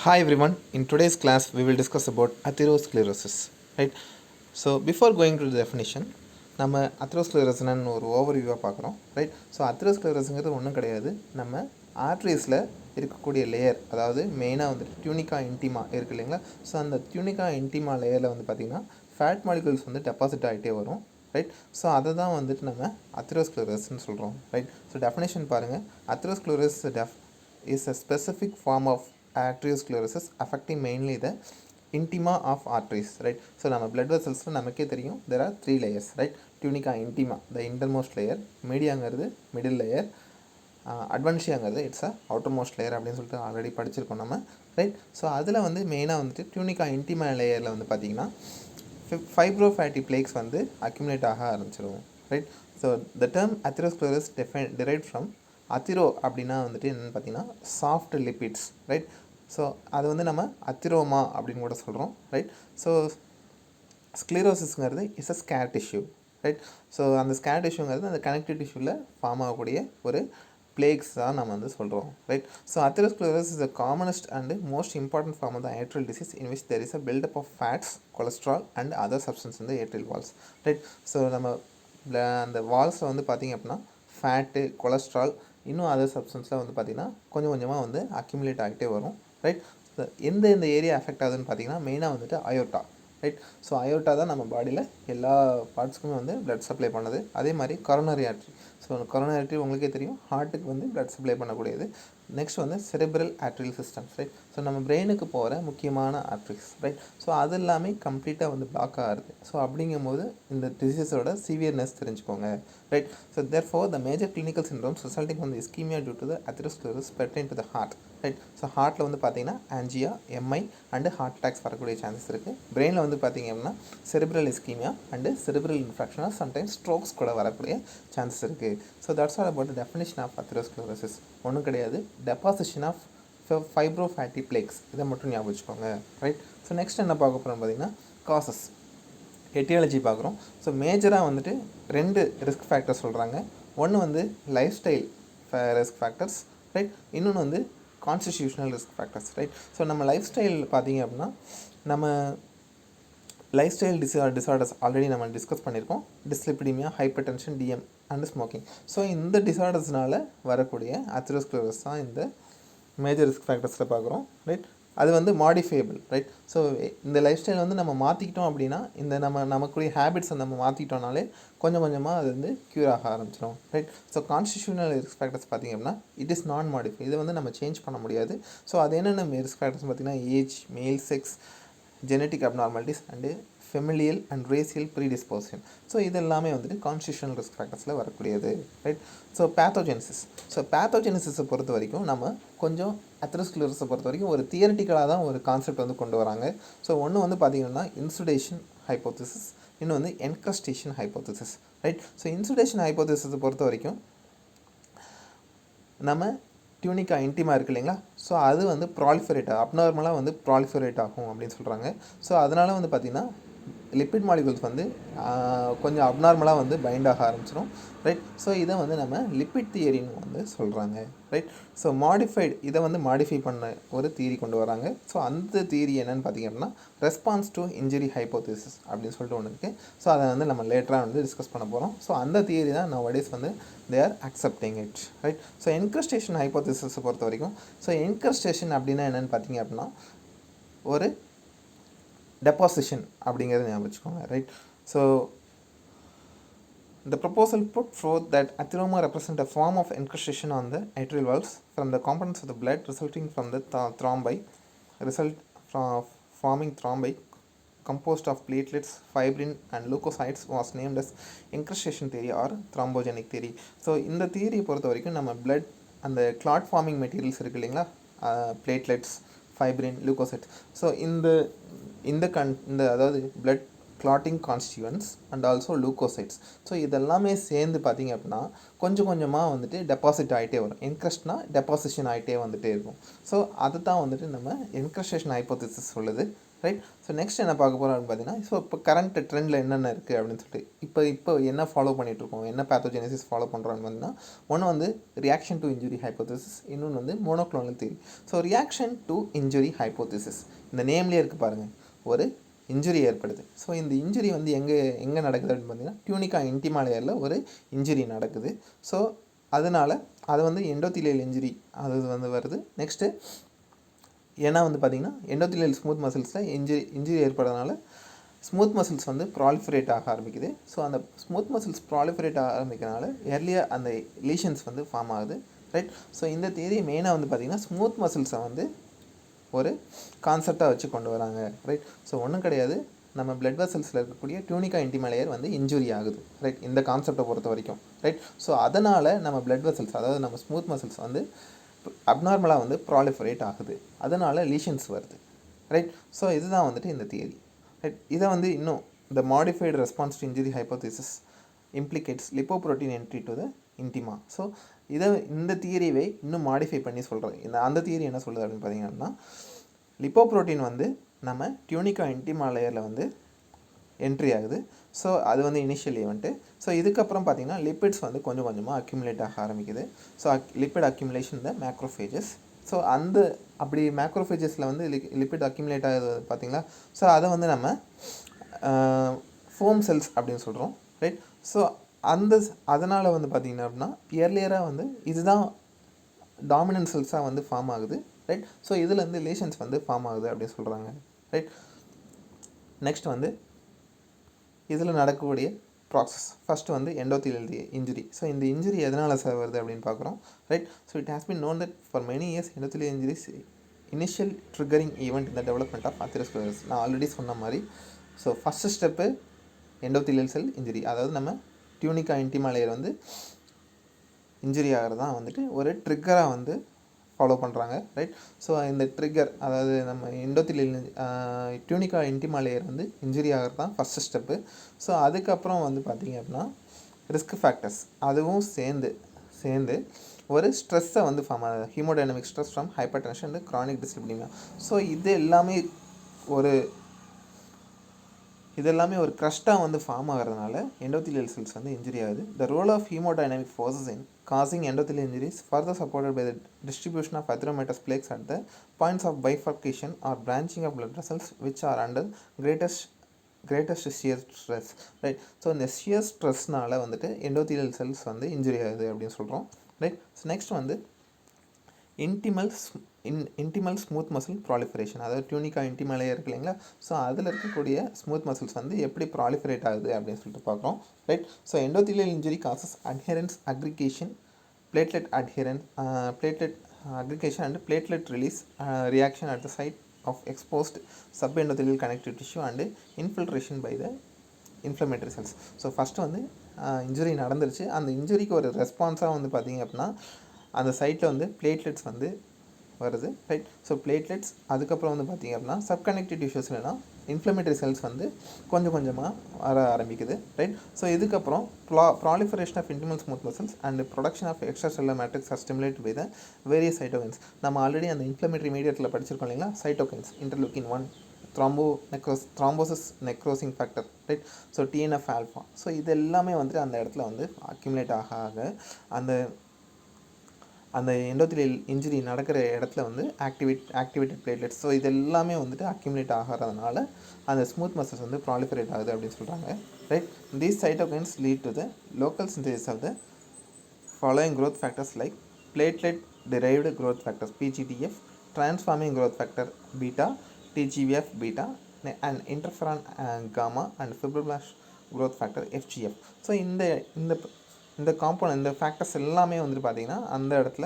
Hi everyone, in today's class we will discuss about atherosclerosis, right? So before going to the definition, நம்ம atherosclerosisன்னு ஒரு ஓவர்வியூவாக பார்க்குறோம், right? So atherosclerosisங்கிறது ஒன்றும் கிடையாது, நம்ம ஆர்ட்ரிஸில் இருக்கக்கூடிய லேயர், அதாவது மெயினாக வந்துட்டு டியூனிகா இன்டிமா இருக்குது இல்லைங்களா? ஸோ அந்த டியூனிகா இன்டிமா லேயரில் வந்து பார்த்திங்கன்னா ஃபேட் மாலிகுல்ஸ் வந்து டெபாசிட் ஆகிட்டே வரும், ரைட்? ஸோ அதை தான் வந்துட்டு நம்ம atherosclerosisன்னு சொல்கிறோம், ரைட்? ஸோ டெஃபினேஷன் பாருங்கள், atherosclerosis is a specific form of atherosclerosis affecting mainly the intima of arteries, right? So நம்ம blood vessels நமக்கே தெரியும், there are 3 layers, right? Tunica intima, the innermost layer, mediaங்கிறது middle layer, adventiaங்கிறது it's outermost layer அப்படின்னு சொல்லிட்டு already படிச்சிருக்கோம் நம்ம, right? So அதில் வந்து மெயினாக வந்துட்டு டியூனிகா இன்டிமா லேயரில் வந்து பார்த்திங்கன்னா ஃபைப்ரோஃபேட்டி பிளேக்ஸ் வந்து அக்யூமுலேட் ஆக ஆரம்பிச்சிடும், right? So the term atherosclerosis derived from அத்திரோ அப்படின்னா வந்துட்டு என்னென்னு பார்த்தீங்கன்னா சாஃப்ட் லிப்பிட்ஸ், ரைட்? ஸோ அது வந்து நம்ம அத்திரோமா அப்படின்னு கூட சொல்கிறோம், ரைட்? ஸோ ஸ்க்ளீரோசிஸ்ங்கிறது is a scar tissue, right? So அந்த ஸ்கேர் டிஷ்யூங்கிறது அந்த கனெக்டிவ் டிஷ்யூவில் ஃபார்ம் ஆகக்கூடிய ஒரு பிளேக்ஸ் தான் நம்ம வந்து சொல்கிறோம், right? So atherosclerosis is the commonest and most important form of the atrial disease in which there is a buildup of fats, cholesterol and other substances in the atrial walls, right? So நம்ம அந்த வால்ஸில் வந்து பார்த்திங்க அப்படின்னா fat, cholesterol, இன்னும் other சப்ஸ்டன்ஸ்லாம் வந்து பார்த்திங்கன்னா கொஞ்சம் கொஞ்சமாக வந்து அக்யூமுலேட் ஆகிட்டே வரும், ரைட்? எந்த ஏரியா அஃபெக்ட் ஆகுதுன்னு பார்த்திங்கன்னா மெயினாக வந்துட்டு அயோட்டா, ரைட்? ஸோ அயோட்டா தான் நம்ம பாடியில் எல்லா பார்ட்ஸ்க்குமே வந்து பிளட் சப்ளை பண்ணுது. அதே மாதிரி coronary artery, so coronary artery உங்களுக்கே தெரியும், ஹார்ட்டுக்கு வந்து பிளட் சப்ளை பண்ணக்கூடியது. நெக்ஸ்ட் வந்து cerebral arterial systems, right? So நம்ம பிரெயினுக்கு போகிற முக்கியமான ஆர்ட்ரிஸ், ரைட்? ஸோ அது எல்லாமே கம்ப்ளீட்டாக வந்து பிளாக் ஆகுது. ஸோ அப்படிங்கும்போது இந்த டிசீஸோட சிவியர்னஸ் தெரிஞ்சுக்கோங்க, right? So therefore the major clinical syndromes resulting from the ischemia due to the atherosclerosis pertain to the heart, right? So ஹார்ட்டில் வந்து பார்த்திங்கன்னா angina, MI and heart attacks வரக்கூடிய சான்சஸ் இருக்குது. பிரெயினில் வந்து பார்த்திங்க அப்படின்னா செரிப்ரல் இஸ்கீமியா அண்டு செரிப்ரல் இன்ஃபெக்ஷனாக சம்டைம்ஸ் ஸ்ட்ரோக்ஸ் கூட வரக்கூடிய சான்சஸ் இருக்குது. So that's all about definition of atherosclerosis. ஒன்றும் கிடையாது, டெபாசிஷன் ஆஃப் ஃபைப்ரோஃபேட்டி பிளேக்ஸ், இதை மட்டும் ஞாபகம் வச்சுக்கோங்க, ரைட்? ஸோ நெக்ஸ்ட் என்ன பார்க்க போகிறோம் பார்த்திங்கன்னா காசஸ், எட்டியாலஜி பார்க்குறோம். ஸோ மேஜராக வந்துட்டு 2 ரிஸ்க் ஃபேக்டர்ஸ் சொல்கிறாங்க. ஒன்று வந்து lifestyle risk factors, right? இன்னொன்று வந்து constitutional risk factors, right? So நம்ம லைஃப் ஸ்டைல் பார்த்திங்க அப்படின்னா நம்ம லைஃப் ஸ்டைல் டிசார்டர்ஸ் ஆல்ரெடி நம்ம டிஸ்கஸ் பண்ணியிருக்கோம், dyslipidemia, hypertension, DM and smoking. So இந்த டிசார்டர்ஸ்னால் வரக்கூடிய atherosclerosis தான் இந்த மேஜர் ரிஸ்க் ஃபேக்டர்ஸில் பார்க்குறோம், ரைட்? அது வந்து மாடிஃபையபிள், ரைட்? ஸோ இந்த லைஃப் ஸ்டைல் வந்து நம்ம மாற்றிக்கிட்டோம் அப்படின்னா, இந்த நமக்குரிய ஹேபிட்ஸை நம்ம மாற்றிக்கிட்டோம்னாலே கொஞ்சம் கொஞ்சமாக அது வந்து க்யூர் ஆக ஆரம்பிச்சிடும், right? So constitutional risk factors பார்த்திங்க அப்படின்னா இட் இஸ் நான் மாடிஃபை, இதை வந்து நம்ம சேஞ்ச் பண்ண முடியாது. ஸோ அது என்னென்ன ரிஸ்க் ஃபேக்டர்ஸ் பார்த்திங்கன்னா ஏஜ், மேல் sex, genetic abnormalities and familial and racial predisposition. So இது எல்லாமே வந்துட்டு கான்ஸ்டிடியூஷனல் ரிஸ்க் ஃபேக்டர்ஸில் வரக்கூடியது, ரைட்? ஸோ பேத்தோஜெனிசிஸை பொறுத்த வரைக்கும் நம்ம கொஞ்சம் atherosclerosis பொறுத்த வரைக்கும் ஒரு தியரிட்டிக்கலாக தான் ஒரு கான்செப்ட் வந்து கொண்டு வராங்க. ஸோ ஒன்று வந்து பார்த்திங்கன்னா இன்சுடேஷன் ஹைப்போதிசிஸ், இன்னும் வந்து என்கஸ்டேஷன் ஹைப்போதிசிஸ், ரைட்? ஸோ இன்சுடேஷன் ஹைப்போதிசிஸை பொறுத்த வரைக்கும் நம்ம டியூனிகா இன்டிமா இருக்குது இல்லைங்களா? ஸோ அது வந்து ப்ராலிஃபரேட் அப்நார்மலாக வந்து ப்ராலிஃபரேட் ஆகும் அப்படின்னு சொல்கிறாங்க. ஸோ அதனால் வந்து பார்த்திங்கன்னா லிப்பிட் மாலிகுல்ஸ் வந்து கொஞ்சம் அப்நார்மலாக வந்து பைண்ட் ஆக ஆரம்பிச்சிடும், ரைட்? ஸோ இதை வந்து நம்ம லிப்பிட் தியரின்னு வந்து சொல்கிறாங்க, ரைட்? ஸோ மாடிஃபைடு, இதை வந்து மாடிஃபை பண்ண ஒரு தியரி கொண்டு வராங்க. ஸோ அந்த தியரி என்னென்னு பார்த்திங்க அப்படின்னா ரெஸ்பான்ஸ் டு இன்ஜுரி ஹைப்போதிசிஸ் அப்படின்னு சொல்லிட்டு ஒன்று இருக்குது. ஸோ அதை வந்து நம்ம லேட்டராக வந்து டிஸ்கஸ் பண்ண போகிறோம். ஸோ அந்த தியரி தான் நவடேஸ் வந்து they are accepting it, right? So encrustation ஹைப்போதிசிஸை பொறுத்த வரைக்கும், ஸோ என்கஸ்டேஷன் அப்படின்னா என்னென்னு பார்த்திங்க அப்படின்னா ஒரு டெபாசிஷன் அப்படிங்கிறத ஞாபகம் வச்சுக்கோங்க, right? So the proposal put forth that atheroma represent a form of encrustation on the atrial valves from the components of the blood resulting from the thrombi forming thrombi composed of platelets, fibrin and leukocytes was named as encrustation theory or thrombogenic theory. So இந்த தியரியை பொறுத்த வரைக்கும் நம்ம blood அந்த clot forming materials இருக்குது இல்லைங்களா, platelets, fibrin, leukocytes. So இந்த அதாவது blood clotting constituents and also leukocytes. So இதெல்லாமே சேர்ந்து பார்த்திங்க அப்படின்னா கொஞ்சம் கொஞ்சமாக வந்துட்டு டெபாசிட் ஆகிட்டே வரும். என்க்ரஸ்ட்னா டெபாசிஷன் ஆகிட்டே வந்துகிட்டே இருக்கும். ஸோ அதை தான் வந்துட்டு நம்ம என்க்ரஸ்டேஷன் ஹைப்போதிசிஸ் சொல்லுது, ரைட். ஸோ நெக்ஸ்ட் என்ன பார்க்க போகிறோம் அப்படின்னு பார்த்தீங்கன்னா, ஸோ இப்போ கரண்ட் ட்ரெண்டில் என்னென்ன இருக்குது அப்படின்னு சொல்லிட்டு இப்போ என்ன ஃபாலோ பண்ணிகிட்ருக்கோம், என்ன பேத்தோஜெனிசிஸ் ஃபாலோ பண்ணுறோன்னு பார்த்தீங்கன்னா, ஒன்று வந்து ரியாக்ஷன் டு இன்ஜுரி ஹைப்போதேசிஸ், இன்னொன்று வந்து monoclonal theory. So reaction to injury hypothesis இந்த நேம்லேயே இருக்குது பாருங்கள், ஒரு இன்ஜுரி ஏற்படுது. ஸோ இந்த இன்ஜுரி வந்து எங்கே நடக்குது அப்படின்னு பார்த்தீங்கன்னா, டியூனிகா இன்டிமா லேயரில் ஒரு இன்ஜுரி நடக்குது. ஸோ அதனால் அது வந்து எண்டோத்திலியல் இன்ஜுரி அது வந்து வருது. நெக்ஸ்ட்டு ஏன்னா வந்து பார்த்திங்கன்னா எண்டோத்திலியல் ஸ்மூத் மசில்ஸில் இன்ஜுரி ஏற்படுறதுனால ஸ்மூத் மசில்ஸ் வந்து ப்ராலிஃபரேட் ஆக ஆரம்பிக்குது. ஸோ அந்த ஸ்மூத் மசில்ஸ் ப்ராலிஃபரேட் ஆக ஆரம்பிக்கிறதுனால எர்லியாக அந்த லீஷன்ஸ் வந்து ஃபார்ம் ஆகுது. ரைட். ஸோ இந்த தியரி மெயினாக வந்து பார்த்திங்கன்னா ஸ்மூத் மசில்ஸை வந்து ஒரு கான்செப்டாக வச்சு கொண்டு வராங்க. ரைட். ஸோ ஒன்றும் கிடையாது, நம்ம பிளட் வெசல்ஸில் இருக்கக்கூடிய டியூனிகா இன்டிமா லேயர் வந்து இன்ஜுரி ஆகுது. ரைட். இந்த கான்செப்டை பொறுத்த வரைக்கும். ரைட். ஸோ அதனால் நம்ம பிளட் வெசல்ஸ், அதாவது நம்ம ஸ்மூத் மசில்ஸ் வந்து அப்நார்மலாக வந்து ப்ராலிஃபரேட் ஆகுது, அதனால் லீஷன்ஸ் வருது. ரைட். ஸோ இதுதான் வந்துட்டு இந்த தியரி. ரைட். இதை வந்து இன்னும் the modified response to injury hypothesis implicates lipoprotein entry to the intima. So இந்த தியரியை இன்னும் மாடிஃபை பண்ணி சொல்கிறேன். அந்த தியரி என்ன சொல்லுது அப்படின்னு பார்த்தீங்கன்னா, லிப்போப்ரோட்டீன் வந்து நம்ம டியூனிகா இன்டிமா லேயரில் வந்து என்ட்ரி ஆகுது. ஸோ அது வந்து இனிஷியல் ஈவெண்ட்டு. ஸோ இதுக்கப்புறம் பார்த்திங்கன்னா லிப்பிட்ஸ் வந்து கொஞ்சம் கொஞ்சமாக அக்யூமுலேட் ஆக ஆரம்பிக்குது. ஸோ லிப்பிட் அக்யூமுலேஷன் த மேக்ரோஃபேஜஸ். ஸோ அப்படி மேக்ரோஃபேஜஸில் வந்து லிப்பிட் அக்யூமுலேட் ஆகுது பார்த்திங்களா. ஸோ அதை வந்து நம்ம ஃபோம் செல்ஸ் அப்படின்னு சொல்கிறோம். ரைட். ஸோ அதனால் வந்து பார்த்திங்கன்னா அப்படின்னா இயர்லியராக வந்து இதுதான் டாமினன்ட் செல்ஸாக வந்து ஃபார்ம் ஆகுது. ரைட். ஸோ இதுலேருந்து ரிலேஷன்ஸ் வந்து ஃபார்ம் ஆகுது அப்படின்னு சொல்கிறாங்க. ரைட். நெக்ஸ்ட் வந்து இதில் நடக்கக்கூடிய ப்ராசஸ் ஃபஸ்ட்டு வந்து எண்டோத்திலியல் இன்ஜுரி. ஸோ இந்த இன்ஜுரி எதனால் வருது அப்படின்னு பார்க்குறோம். Right. So it has been known that for many years எண்டோத்திலியல் injuries initial triggering event இந்த டெவலப்மெண்ட் ஆஃப் அத்தெரோஸ்க்ளெரோசிஸ். நான் ஆல்ரெடி சொன்ன மாதிரி ஸோ ஃபஸ்ட்டு ஸ்டெப்பு எண்டோத்திலியல் செல் இன்ஜுரி, அதாவது நம்ம டியூனிகா இன்டிமா லேயர் வந்து இன்ஜுரி ஆகிறது தான் வந்துட்டு ஒரு ட்ரிக்கராக வந்து ஃபாலோ பண்ணுறாங்க. ரைட். ஸோ இந்த ட்ரிக்கர், அதாவது நம்ம எண்டோத்திலியல் டியூனிகா இன்டிமா லேயர் வந்து இன்ஜுரி ஆகிறது தான் ஃபஸ்ட்டு ஸ்டெப்பு. ஸோ அதுக்கப்புறம் வந்து பார்த்திங்க அப்படின்னா ரிஸ்க் ஃபேக்டர்ஸ் அதுவும் சேர்ந்து ஒரு ஸ்ட்ரெஸ்ஸை வந்து ஃபார்ம் ஆகுது. Hemodynamic stress from hypertension and chronic dyslipidemia. So இது எல்லாமே ஒரு க்ரஷ்டாக வந்து ஃபார்ம் ஆகிறதுனால எண்டோத்திலியல் செல்ஸ் வந்து இன்ஜுரி ஆகுது. The role of hemodynamic forces in causing endothelial injuries further supported by the distribution of atheromatous plaques at the points of bifurcation or branching of blood vessels which are under greatest shear stress. Right. So இந்த shear stressனால வந்துட்டு எண்டோத்திலியல் cells வந்து injury ஆகுது அப்படின்னு சொல்கிறோம். Right. So next வந்து இன்டிமல் smooth muscle proliferation, அதாவது tunica intima layer இருக்கு இல்லைங்களா. ஸோ அதில் இருக்கக்கூடிய ஸ்மூத் மசில்ஸ் வந்து எப்படி ப்ராலிஃபரேட் ஆகுது அப்படின்னு சொல்லிட்டு பார்க்குறோம். Right. So endothelial injury causes adherence aggregation, platelet aggregation and platelet release reaction at the site of exposed subendothelial connective tissue and infiltration by the inflammatory cells. So first வந்து injury நடந்துருச்சு, அந்த இன்ஜுரிக்கு ஒரு ரெஸ்பான்ஸாக வந்து பார்த்திங்க அப்படின்னா அந்த சைட்டில் வந்து பிளேட்லெட்ஸ் வந்து வருது. ரைட். ஸோ பிளேட்லெட்ஸ் அதுக்கப்புறம் வந்து பார்த்திங்க அப்படின்னா சப்கனெக்டிவ் டிஷ்யூஸ்லாம் இன்ஃப்ளமேட்டரி செல்ஸ் வந்து கொஞ்சம் கொஞ்சமாக வர ஆரம்பிக்குது. ரைட். ஸோ இதுக்கப்புறம் proliferation of intimal smooth muscles and production of extra cellular matrix are stimulate by the various cytokines. நம்ம ஆல்ரெடி அந்த இன்ஃப்ளமேட்டரி மீடியத்தில் படிச்சிருக்கோம் இல்லைங்களா. Cytokines, interleukin 1, thrombosis necrosing factor. Right. So TNF alpha. So இது எல்லாமே வந்துட்டு அந்த இடத்துல வந்து அக்யூமுலேட் ஆக அந்த எண்டோத்திலியல் இன்ஜுரி நடக்கிற இடத்துல வந்து ஆக்டிவேட்டட் பிளேட்லெட்ஸ். ஸோ இது எல்லாமே வந்துட்டு அக்யூமுலேட் ஆகிறதுனால அந்த ஸ்மூத் மசில்ஸ் வந்து ப்ராலிஃபரேட் ஆகுது அப்படின்னு சொல்கிறாங்க. Right. These cytokines lead to the local synthesis of the following growth factors like platelet derived growth factors PGDF, transforming growth factor beta TGF beta and interferon gamma and fibroblast growth factor FGF. So இந்த compound, இந்த factors எல்லாமே வந்துட்டு பார்த்திங்கன்னா அந்த இடத்துல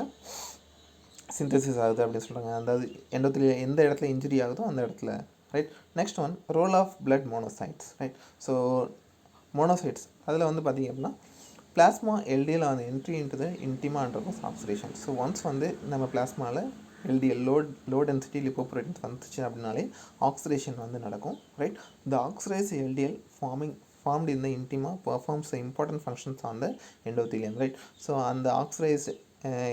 synthesis ஆகுது அப்படின்னு சொல்கிறாங்க. அதாவது எண்டோத்திலியல் எந்த இடத்துல இன்ஜுரி ஆகுதோ அந்த இடத்துல. Right. Next one role of blood monocytes. Right. So monocytes அதில் வந்து பார்த்திங்க அப்படின்னா பிளாஸ்மா எல்டிஎல் அந்த entry into the intima undergoes oxidation. So once வந்து நம்ம பிளாஸ்மாவில் எல்டிஎல் லோ டென்சிட்டி லிப்போப்ரோட்டீன்ஸ் வந்துச்சு அப்படின்னாலே ஆக்சிடேஷன் வந்து நடக்கும். Right. The oxidize LDL formed in the intima performs the important functions on the endothelium. Right. So அந்த oxidised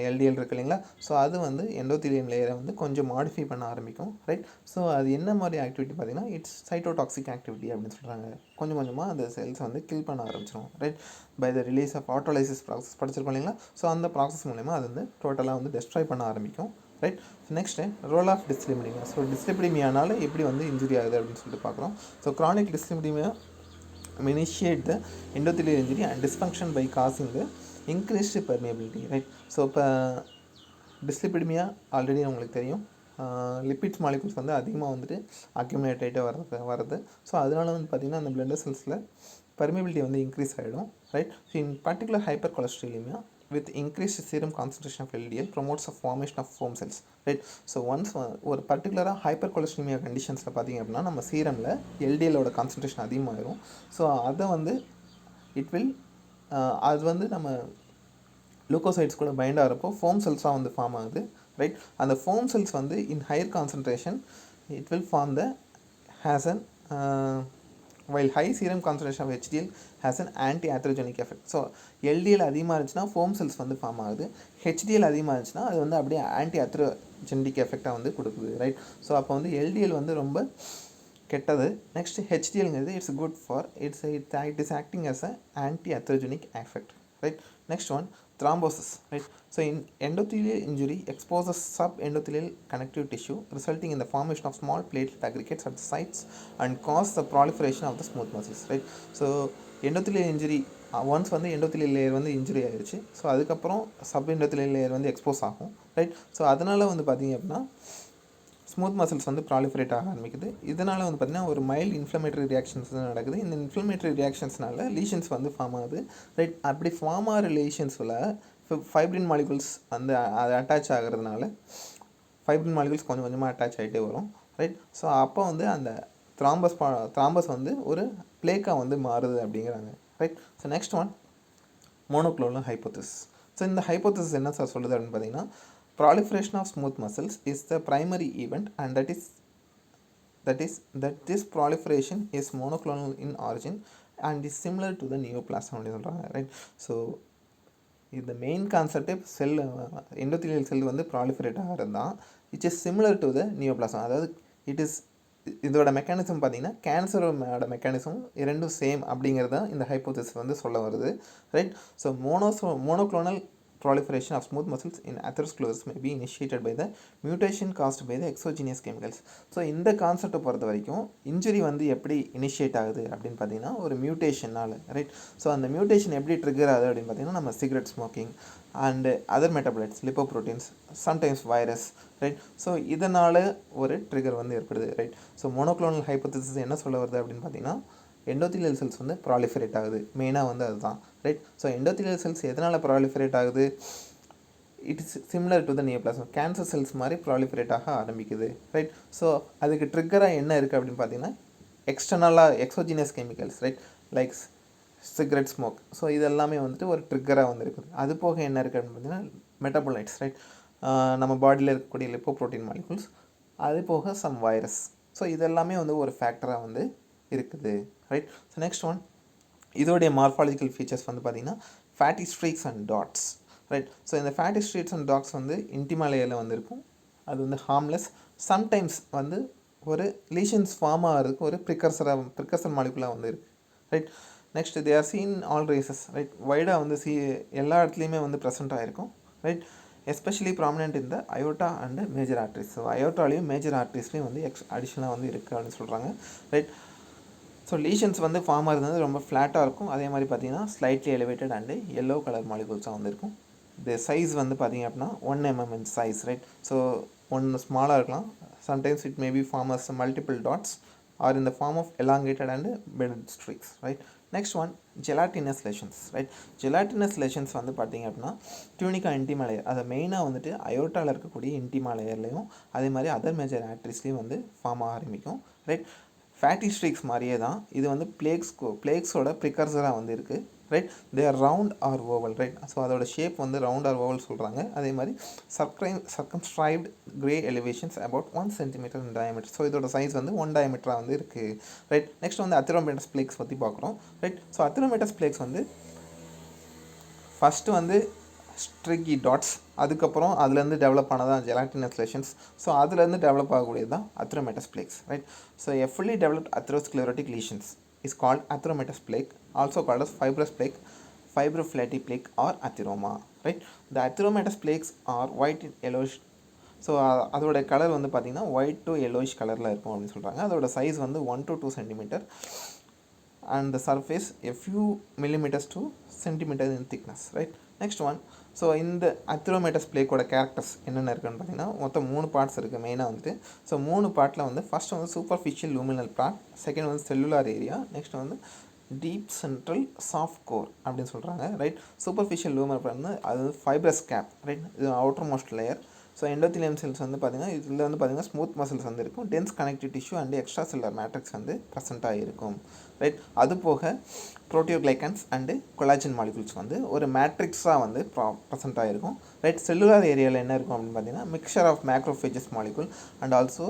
LDL இருக்கு இல்லைங்களா, ஸோ அது வந்து எண்டோத்திலியம் லேயரை வந்து கொஞ்சம் மாடிஃபை பண்ண ஆரம்பிக்கும், ரைட். ஸோ அது என்ன மாதிரி ஆக்டிவிட்டி பார்த்தீங்கன்னா, இட்ஸ் சைட்டோடாக்சிக் ஆக்டிவிட்டி அப்படின்னு சொல்கிறாங்க. கொஞ்சம் கொஞ்சமாக அந்த செல்ஸ் வந்து கில் பண்ண ஆரம்பிச்சிடும், right, by the release of autolysis process படிச்சிருக்கோம் இல்லைங்களா. ஸோ அந்த ப்ராசஸ் மூலமா அது வந்து டோட்டலாக வந்து டெஸ்ட்ராய் பண்ண ஆரம்பிக்கும், right. Next role of dyslipidemia. So டிஸ்லிபிடிமியானால எப்படி வந்து இன்ஜுரி ஆகுது அப்படின்னு சொல்லிட்டு பார்க்குறோம். So chronic dyslipidemia initiate the endothelial injury and dysfunction by causing the increased permeability, right. So இப்போ டிஸ்லிபிடிமியா ஆல்ரெடி உங்களுக்கு தெரியும், லிப்பிட்ஸ் மாலிகுல்ஸ் வந்து அதிகமாக வந்துட்டு அக்யூமுலேட் ஆகிட்டே வருது. ஸோ அதனால வந்து பார்த்திங்கன்னா அந்த பிளட் வெசல்ஸில் permeability வந்து இன்க்ரீஸ் ஆகிடும், right. So in particular hypercholesterolemia with increased serum concentration of LDL promotes the formation of foam cells, right. So once ஒரு பர்டிகுலராக ஹைப்பர் கொலஸ்ட்ரீமியா கண்டிஷன்ஸில் பார்த்திங்க அப்படின்னா நம்ம சீரமில் எல்டிஎலோட கான்சன்ட்ரேஷன் அதிகமாகிடும். ஸோ அதை வந்து இட் வில் அது வந்து நம்ம லூக்கோசைட்ஸ் கூட பைண்ட் ஆகிறப்போ ஃபோம் செல்ஸாக வந்து ஃபார்ம் ஆகுது, ரைட். அந்த ஃபோம் செல்ஸ் வந்து in higher concentration it will form the haze an while high serum concentration of HDL has an anti-atherogenic effect. So LDL அதிகமாக இருந்துச்சுன்னா ஃபோம் செல்ஸ் வந்து ஃபார்ம் ஆகுது, HDL அதிகமாக இருந்துச்சுன்னா அது வந்து அப்படியே ஆன்டி அத்ரோஜெனிக் எஃபெக்டாக வந்து கொடுக்குது, ரைட். ஸோ அப்போ வந்து LDL வந்து ரொம்ப கெட்டது. நெக்ஸ்ட் HDLங்கிறது it's good for it is acting as a anti-atherogenic effect, right. Next one, thrombosis, right. So in endothelial injury exposes subendothelial connective tissue resulting in the formation of small platelet aggregates at the sites and cause the proliferation of the smooth muscles, right. So endothelial injury once வந்து எண்டோத்திலியல் layer வந்து injury ஆகிடுச்சு, so அதுக்கப்புறம் sub எண்டோத்திலியல் layer வந்து expose ஆகும், right. So அதனால் வந்து பார்த்திங்க அப்படின்னா ஸ்மூத் மசில்ஸ் வந்து ப்ராலிஃபரேட் ஆக ஆரம்பிக்குது. இதனால் வந்து பார்த்திங்கன்னா ஒரு மைல்டு இன்ஃப்ளமேட்டரி ரியாக்ஷன்ஸ் தான் நடக்குது. இந்த இன்ஃப்ளமேட்டரி ரியாக்ஷன்ஸ்னால லீஷன்ஸ் வந்து ஃபார்ம் ஆகுது, ரைட். அப்படி ஃபார்ம் ஆகிற லீஷன்ஸில் ஃபைப்ரின் மாலிகுல்ஸ் அந்த அது அட்டாச் ஆகிறதுனால ஃபைப்ரின் மாலிகுல்ஸ் கொஞ்சம் கொஞ்சமாக அட்டாச் ஆகிட்டே வரும், ரைட். ஸோ அப்போ வந்து அந்த த்ராம்பஸ் வந்து ஒரு பிளேக்காக வந்து மாறுது அப்படிங்கிறாங்க, right. So next one, monoclonal hypothesis. So இந்த ஹைப்போதசிஸ் என்ன சார் சொல்லுது அப்படின்னு பார்த்தீங்கன்னா, proliferation of smooth muscles is the primary event and that this proliferation is monoclonal in origin and is similar to the neoplasm அப்படின்னு சொல்கிறாங்க, right. So இந்த main கான்செப்டே செல் எண்டோத்திலியல் செல் வந்து ப்ராலிஃபரேட் ஆகிறது தான், it is similar to the neoplasm. அதாவது it is இதோட mechanism பார்த்திங்கன்னா கேன்சரோட மெக்கானிசம் இரண்டும் சேம் அப்படிங்கிறது தான் இந்த ஹைப்போதசிஸ் வந்து சொல்ல வருது, right. So monoclonal proliferation of smooth muscles in atherosclerosis may be initiated by the mutation caused by the exogenous chemicals. So இந்த கான்செப்டை பொறுத்த வரைக்கும் இன்ஜுரி வந்து எப்படி இனிஷியேட் ஆகுது அப்படின்னு பார்த்தீங்கன்னா ஒரு மியூட்டேஷனால், ரைட். ஸோ அந்த மியூட்டேஷன் எப்படி ட்ரிகர் ஆகுது அப்படின்னு பார்த்தீங்கன்னா நம்ம cigarette smoking and other metabolites, lipoproteins, sometimes virus, right. So இதனால் ஒரு ட்ரிகர் வந்து ஏற்படுது, ரைட். ஸோ மோனோக்ளோனல் ஹைப்போதசிஸ் என்ன சொல்ல வருது அப்படின்னு பார்த்தீங்கன்னா எண்டோத்திலியல் செல்ஸ் வந்து ப்ராலிஃபரேட் ஆகுது, மெயினாக வந்து அதுதான், ரைட். ஸோ எண்டோத்திலியல் செல்ஸ் எதனால் ப்ராலிஃபரேட் ஆகுது, it is similar to the neoplasm, cancer cells மாதிரி ப்ராலிஃபரேட் ஆக ஆரம்பிக்குது, ரைட். ஸோ அதுக்கு ட்ரிக்கராக என்ன இருக்குது அப்படின்னு பார்த்தீங்கன்னா எக்ஸ்டர்னலாக exogenous chemicals, right, like cigarette smoke. So இதெல்லாமே வந்துட்டு ஒரு ட்ரிக்கராக வந்து இருக்குது. அது போக என்ன இருக்குது அப்படின்னு பார்த்தீங்கன்னா மெட்டபாலைட்ஸ், ரைட், நம்ம பாடியில் இருக்கக்கூடிய லிப்போப்ரோட்டீன் மாலிகுல்ஸ், அது போக சம் வைரஸ். ஸோ இதெல்லாமே வந்து ஒரு ஃபேக்டராக வந்து இருக்குது, ரைட். ஸோ நெக்ஸ்ட் ஒன், இதோடைய மார்ஃபாலஜிக்கல் ஃபீச்சர்ஸ் வந்து பார்த்திங்கன்னா fatty streaks and dots, right. So இந்த ஃபேட்டி ஸ்ட்ரீக்ஸ் அண்ட் டாட்ஸ் வந்து இன்டிமா லேயரில் வந்து இருக்கும், அது வந்து ஹார்ம்லெஸ். சம்டைம்ஸ் வந்து ஒரு லீஷன்ஸ் ஃபார்ம் ஆகிறதுக்கு ஒரு ப்ரிகர்சர் மாலிகுலாக வந்து இருக்குது, right. Next they are seen all races, right. வைடாக வந்து எல்லா இடத்துலையுமே வந்து ப்ரெசென்ட் ஆகிருக்கும், ரைட். எஸ்பெஷலி ப்ராமினென்ட் இந்த aorta and major arteries. So அயோட்டாலையும் மேஜர் ஆர்ட்ரிஸ்லையும் வந்து அடிஷ்னலாக வந்து இருக்குது அப்படின்னு சொல்கிறாங்க, ரைட். ஸோ லீஷன்ஸ் வந்து ஃபார்ம் ஆகிறது ரொம்ப ஃப்ளாட்டாக இருக்கும், அதே மாதிரி பார்த்திங்கன்னா slightly elevated and yellow colour மாலிகுல்ஸாக வந்து இருக்கும். இந்த சைஸ் வந்து பார்த்திங்க அப்படின்னா 1 mm in size, right. So ஒன்று ஸ்மாலாக இருக்கலாம், sometimes it may be form as multiple dots or in the form of elongated and bended streaks, right. Next one, gelatinous lesions, right. Gelatinous lesions வந்து பார்த்திங்க அப்படின்னா tunica intima layer, அதை மெயினாக வந்துட்டு அயோட்டாவில் இருக்கக்கூடிய இன்டிமா லேயர்லையும் அதே மாதிரி அதர் மேஜர் ஆர்ட்ரிஸ்லையும் வந்து ஃபார்ம் ஆக ஆரம்பிக்கும், ரைட். ஃபேட்டி ஸ்ட்ரீக்ஸ் மாதிரியே தான் இது வந்து பிளேக்ஸோட ப்ரிகர்சராக வந்து இருக்குது, right. They are round or oval, right. So அதோட ஷேப் வந்து ரவுண்ட் ஆர் ஓவல் சொல்கிறாங்க. அதே மாதிரி circumscribed grey elevations about 1 cm in diameter. So இதோட சைஸ் வந்து 1 diameter வந்து இருக்குது, ரைட். நெக்ஸ்ட் வந்து அத்திரோமேட்டஸ் பிளேக்ஸ் பற்றி பார்க்குறோம், ரைட். ஸோ அத்திரோமேட்டஸ் பிளேக்ஸ் வந்து ஃபஸ்ட்டு வந்து ஸ்ட்ரிக்கி டாட்ஸ், அதுக்கப்புறம் அதுலேருந்து டெவலப் ஆனதான் ஜெலாட்டினஸ் லெஷன்ஸ். ஸோ அதுலேருந்து டெவலப் ஆகக்கூடியது தான் atheromatous plaques, right. So a fully developed atherosclerotic lesions is called atheromatous plaque, also called as fibrous plaque, fibroflatty plaque or atheroma, right. The atheromatous plaques are white in yellowish. So அதோட colour வந்து பார்த்திங்கன்னா white to yellowish கலரில் இருக்கும் அப்படின்னு சொல்கிறாங்க. அதோட size வந்து 1 to 2 centimetre and the surface a few millimeters to centimeters in thickness, right. Next one, so இந்த அத்ரோமேட்டஸ் பிளேக்கோட கேரக்டர்ஸ் என்னென்ன இருக்குன்னு பார்த்தீங்கன்னா மொத்தம் 3 பார்ட்ஸ் இருக்குது மெயினாக வந்துட்டு. ஸோ 3 பார்ட்டில் வந்து ஃபஸ்ட் வந்து சூப்பர்ஃபிஷியல் லூமினல் பார்ட், செகண்ட் வந்து செல்லுலார் ஏரியா, நெக்ஸ்ட் வந்து டீப் சென்ட்ரல் சாஃப்ட் கோர் அப்படின்னு சொல்கிறாங்க, ரைட். சூப்பர்ஃபிஷியல் லூமினல் பார்ட் வந்து அது ஃபைப்ரஸ் கேப், ரைட். இது outermost layer. So endothelium cells வந்து பார்த்திங்கன்னா இதில் வந்து பார்த்திங்கன்னா ஸ்மூத் மசில்ஸ் வந்து இருக்கும், dense connective tissue and extra cellular matrix வந்து ப்ரெசென்ட்டாக இருக்கும், ரைட். அது போக ப்ரோட்டியோக்ளைக்கன்ஸ் அண்டு கொலாஜன் மாலிகுல்ஸ் வந்து ஒரு மேட்ரிக்ஸாக வந்து ப்ரெசென்ட்டாக இருக்கும், ரைட். செல்லுலார் ஏரியாவில் என்ன இருக்கும் அப்படின்னு பார்த்தீங்கன்னா mixture of macrophages molecule and also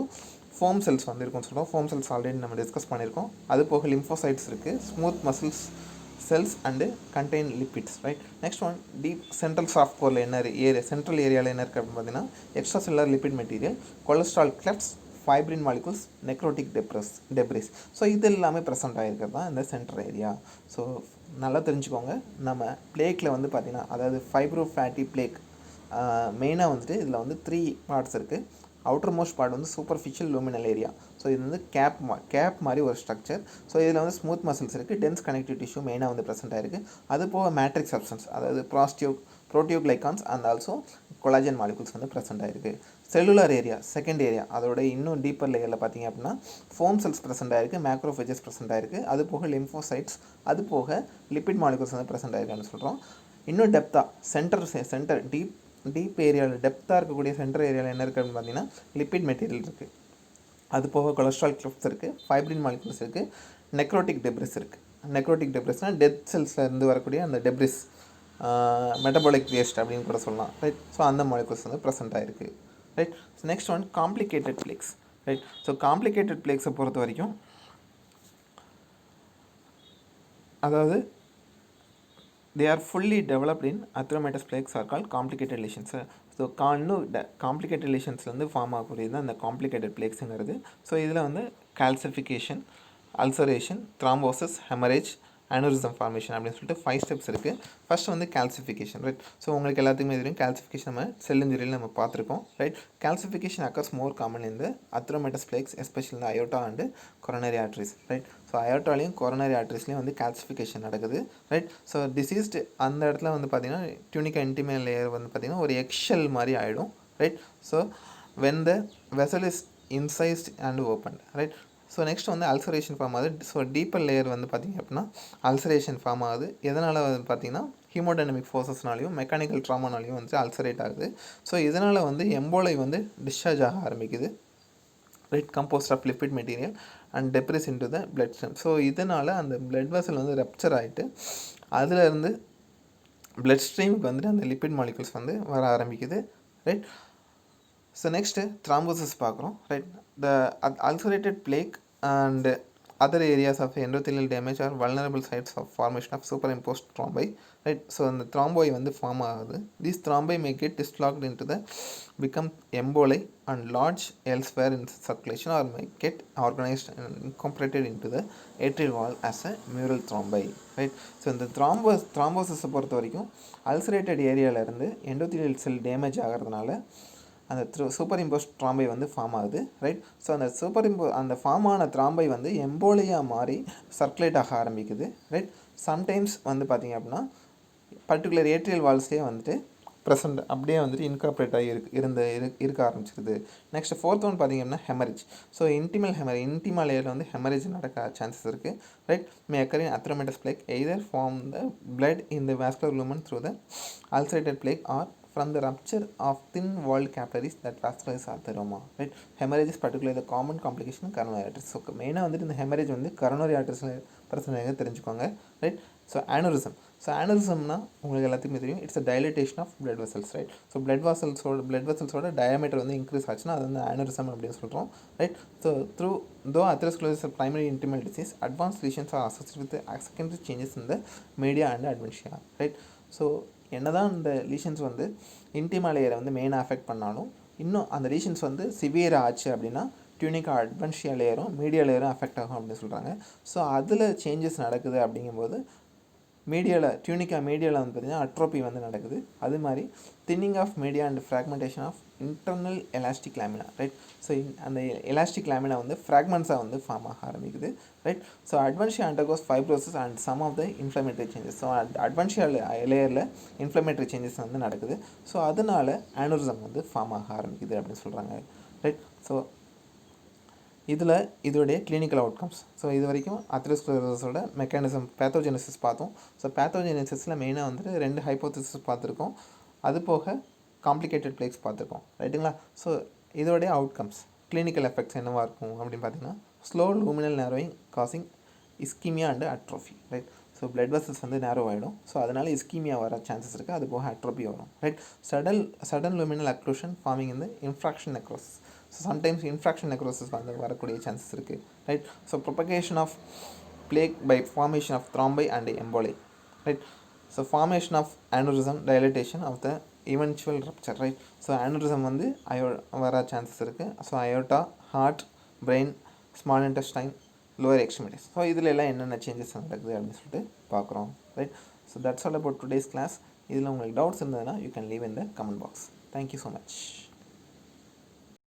foam cells வந்து இருக்கும்னு சொல்கிறோம். ஃபோம் செல்ஸ் ஆல்ரெடி நம்ம டிஸ்கஸ் பண்ணியிருக்கோம். அது போக லிம்போசைட்ஸ் இருக்குது, smooth muscles cells and contain lipids, right. Next one, deep central soft core என்ன ஏரியா, சென்ட்ரல் ஏரியாவில் என்ன இருக்குது அப்படின்னு பார்த்தீங்கன்னா extra cellular lipid material, cholesterol clubs, fibrin molecules, necrotic debris. So இது எல்லாமே ப்ரெசென்ட் ஆகிருக்கிறது தான் இந்த சென்ட்ரல் ஏரியா. ஸோ நல்லா தெரிஞ்சுக்கோங்க, நம்ம பிளேக்கில் வந்து பார்த்திங்கன்னா அதாவது ஃபைப்ரோஃப்ளாட்டி பிளேக் மெயினாக வந்துட்டு இதில் வந்து 3 பார்ட்ஸ் இருக்குது. அவுட்டர் மோஸ்ட் பார்ட் வந்து சூப்பர்ஃபிஷியல் லூமினல் ஏரியா. ஸோ இது வந்து கேப் மாதிரி ஒரு ஸ்ட்ரக்சர். ஸோ இதில் வந்து ஸ்மூத் மசில்ஸ் இருக்குது, டென்ஸ் கனெக்டிவ் டிஷ்யூ மெயினாக வந்து ப்ரெசென்ட் ஆகிருக்கு. அது போக மேட்ரிக் சப்ஸ்டன்ஸ் அதாவது ப்ரோட்டியோக்ளைகான்ஸ் அண்ட் ஆல்சோ கொலாஜன் மாலிகுல்ஸ் வந்து ப்ரெசென்ட் ஆகிருக்கு. செல்லுலார் ஏரியா செகண்ட் ஏரியா, அதோட இன்னும் டீப்பர் லேயரில் பார்த்திங்க அப்படின்னா ஃபோம் செல்ஸ் ப்ரெசென்ட் ஆகிருக்கு, மேக்ரோஃபேஜஸ் ப்ரெசென்ட் ஆகிருக்கு, அது போக லிம்போசைட்ஸ், அது போக லிப்பிட் மாலிகுல்ஸ் வந்து ப்ரெசென்ட் ஆகிருக்குன்னு சொல்கிறோம். இன்னும் டெப்த்தாக சென்டர் டீப் ஏரியாவில் டெப்த்தாக இருக்கக்கூடிய சென்டர் ஏரியாவில் என்ன இருக்குது அப்படின்னு பார்த்தீங்கன்னா லிப்பிட் மெட்டீரியல் இருக்குது, அது போக கொலஸ்ட்ரால் கிளப்ஸ் இருக்குது, ஃபைப்ரின் மாலிகுல்ஸ் இருக்குது, நெக்ரோட்டிக் டெப்ரிஸ் இருக்குது. நெக்ரோட்டிக் டெப்ரிஸ்னால் டெத் செல்ஸில் இருந்து வரக்கூடிய அந்த டெப்ரிஸ், மெட்டபாலிக் வேஸ்ட் அப்படின்னு கூட சொல்லலாம், ரைட். ஸோ அந்த மாலிகுல்ஸ் வந்து ப்ரெசென்ட் ஆகிருக்கு, right. Next one complicated plaques, right. So complicated பிளேக்ஸை பொறுத்த வரைக்கும் அதாவது they are fully developed in atheromatous plaques are called complicated lesions. So complicated லெஷன்ஸ்லேருந்து ஃபார்ம் ஆகக்கூடியது தான் அந்த காம்ப்ளிகேட்டட் பிளேக்ஸுங்கிறது. ஸோ இதில் வந்து calcification, ulceration, thrombosis, haemorrhage, aneurysm formation அப்படின்னு சொல்லிட்டு 5 ஸ்டெப்ஸ் இருக்குது. ஃபஸ்ட் வந்து கால்சிஃபிகேஷன், ரைட். ஸோ உங்களுக்கு எல்லாத்துக்குமே தெரியும் கால்சிஃபிகேஷன் நம்ம செல் இன்ஜுரியில் நம்ம பார்த்துருக்கோம், right. Calcification occurs more common இந்த அத்ரோமேட்டஸ் பிளேக்ஸ் எஸ்பெஷலி இந்த aorta and coronary arteries, right. So அயோட்டாலையும் கொரோனரி ஆர்ட்ரிஸ்லையும் வந்து கால்சிஃபிகேஷன் நடக்குது, ரைட். ஸோ டிசீஸ்டு அந்த இடத்துல வந்து பார்த்திங்கன்னா டியூனிகா இன்டிமே லேயர் வந்து பார்த்திங்கன்னா ஒரு எக்ஷெல் மாதிரி ஆகிடும், right. So when the vessel is incised and open, right. So next வந்து அல்சரேஷன் ஃபார்ம் ஆகுது. ஸோ டீப்பர் லேயர் வந்து பார்த்திங்க அப்படின்னா அல்சரேஷன் ஃபார்ம் ஆகுது. எதனால் வந்து பார்த்திங்கன்னா ஹீமோடைனமிக் ஃபோர்ஸஸ்னாலையும் மெக்கானிக்கல் ட்ராமானாலையும் வந்து அல்சரேட் ஆகுது. ஸோ இதனால் வந்து எம்போலை வந்து டிஸ்சார்ஜ் ஆக ஆரம்பிக்குது, right. Composed of lipid material and debris into the blood stream. So இதனால் அந்த பிளட் வெசல் வந்து ரப்சர் ஆகிட்டு அதிலேருந்து பிளட் ஸ்ட்ரீமுக்கு வந்துட்டு அந்த லிப்பிட் மாலிகுல்ஸ் வந்து வர ஆரம்பிக்குது, ரைட். ஸோ நெக்ஸ்ட்டு த்ராம்போசிஸ் பார்க்குறோம், right. The ulcerated plaque and other areas of endothelial damage are vulnerable sites of formation of superimposed thrombi, right. So the thrombi வந்து ஃபார்ம் ஆகுது. These thrombi may get dislodged into the become emboli and lodge elsewhere in circulation or may get organized and incorporated into the atrial wall as a mural thrombi, right. So இந்த த்ராம்போசிஸை பொறுத்த வரைக்கும் அல்சரேட்டட் ஏரியாவிலேருந்து எண்டோத்திலியல் செல் damage ஆகிறதுனால அந்த super imposed த்ராம்பை வந்து form ஆகுது, right. So அந்த form ஆன த்ராம்பை வந்து எம்போலியாக மாறி சர்க்குலேட் ஆக ஆரம்பிக்குது, ரைட். சம்டைம்ஸ் வந்து பார்த்திங்க அப்படின்னா பர்டிகுலர் ஏட்ரியல் வால்ஸ்லேயே வந்துட்டு ப்ரெசண்ட் அப்படியே வந்துட்டு இன்கார்பரேட் ஆகி இருக்க ஆரம்பிச்சிருது. நெக்ஸ்ட் ஃபோர்த் ஒன் பார்த்திங்க அப்படின்னா ஹெமரேஜ். ஸோ இன்டிமா லேயரில் வந்து ஹெமரேஜ் நடக்க சான்சஸ் இருக்குது, right. May occur in atheromatous plaque either form the blood in the vascular lumen through the ulcerated plaque or from the rupture of thin walled capillaries that vascularize atheroma, right. Hemorrhage is particularly the common complication in coronary arteries. So மெயினாக வந்துட்டு இந்த haemorrhage வந்து coronary arteriesல பிரச்சனை தெரிஞ்சுக்கோங்க, right. So aneurysm. So aneurysmனா உங்களுக்கு எல்லாத்துக்குமே தெரியும், it's a dilatation of blood vessels, right. So blood vesselsோட டயமீட்டர் வந்து இன்க்ரீஸ் ஆச்சுன்னா அது வந்து aneurysm அப்படின்னு சொல்கிறோம், right. So though atherosclerosis is primary intimal disease, advanced lesions are associated with the secondary changes in the media and adventitia, right. So என்னதான் இந்த lesions வந்து இன்டிமா லேயரை வந்து மெயினாக அஃபெக்ட் பண்ணாலும் இன்னும் அந்த லீஷன்ஸ் வந்து சிவியராக ஆச்சு அப்படின்னா டியூனிக்கா அட்வென்ஷியா லேயரும் மீடியா லேயரும் அஃபெக்ட் ஆகும் அப்படின்னு சொல்கிறாங்க. ஸோ அதில் சேஞ்சஸ் நடக்குது அப்படிங்கும்போது டியூனிக்கா மீடியாவில் வந்து பார்த்திங்கன்னா அட்ரோபி வந்து நடக்குது. அது மாதிரி thinning of media and fragmentation of internal elastic lamina, right. So அந்த எலாஸ்டிக் லேமினா வந்து ஃப்ராக்மெண்ட்ஸாக வந்து ஃபார்ம் ஆக ஆரம்பிக்குது, right. So adventitia undergoes fibrosis and some of the inflammatory changes. So adventitia லேயரில் இன்ஃப்ளமேட்டரி சேஞ்சஸ் வந்து நடக்குது. ஸோ அதனால ஆனூரிசம் வந்து ஃபார்ம் ஆக ஆரம்பிக்குது அப்படின்னு சொல்கிறாங்க, ரைட். ஸோ இதோடைய கிளினிக்கல் அவுட்கம்ஸ். ஸோ இது வரைக்கும் அத்ரோஸ்க்ளரோசிஸோட மெக்கானிசம் பேத்தோஜெனிசிஸ் பார்த்தோம். ஸோ பேத்தோஜெனிசிஸில் மெயினாக வந்துட்டு 2 ஹைப்போதசிஸ் பார்த்துருக்கோம். அது போக காம்ப்ளிகேட்டட் பிளேக்ஸ் பார்த்துருக்கோம், ரைட்டுங்களா. ஸோ இதோடைய அவுட்கம்ஸ் கிளினிக்கல் எஃபெக்ட்ஸ் என்னவாக இருக்கும் அப்படின்னு பார்த்தீங்கன்னா slow luminal narrowing causing ischaemia and atrophy, right. So blood vessels வந்து நேரோ ஆகிடும். ஸோ அதனால் இஸ்கீமியா வர சான்சஸ் இருக்குது. அது போக அட்ரோபி வரும், right. Sudden luminal occlusion forming வந்து infarction necrosis. So sometimes infarction necrosis வந்து வரக்கூடிய சான்சஸ் இருக்குது, right. So propagation of plaque by formation of thrombi and emboli, right. So formation of aneurysm dilatation of the eventual rupture, right. So aneurysm வந்து வர chances இருக்குது. So aorta, heart, brain, small intestine, lower extremities. So இதில் எல்லாம் என்னென்ன changes நடக்குது அப்படின்னு சொல்லிட்டு பார்க்குறோம், right. So that's all about today's class. இதில் உங்களுக்கு டவுட்ஸ் இருந்ததுன்னா you can leave in the comment box. Thank you so much.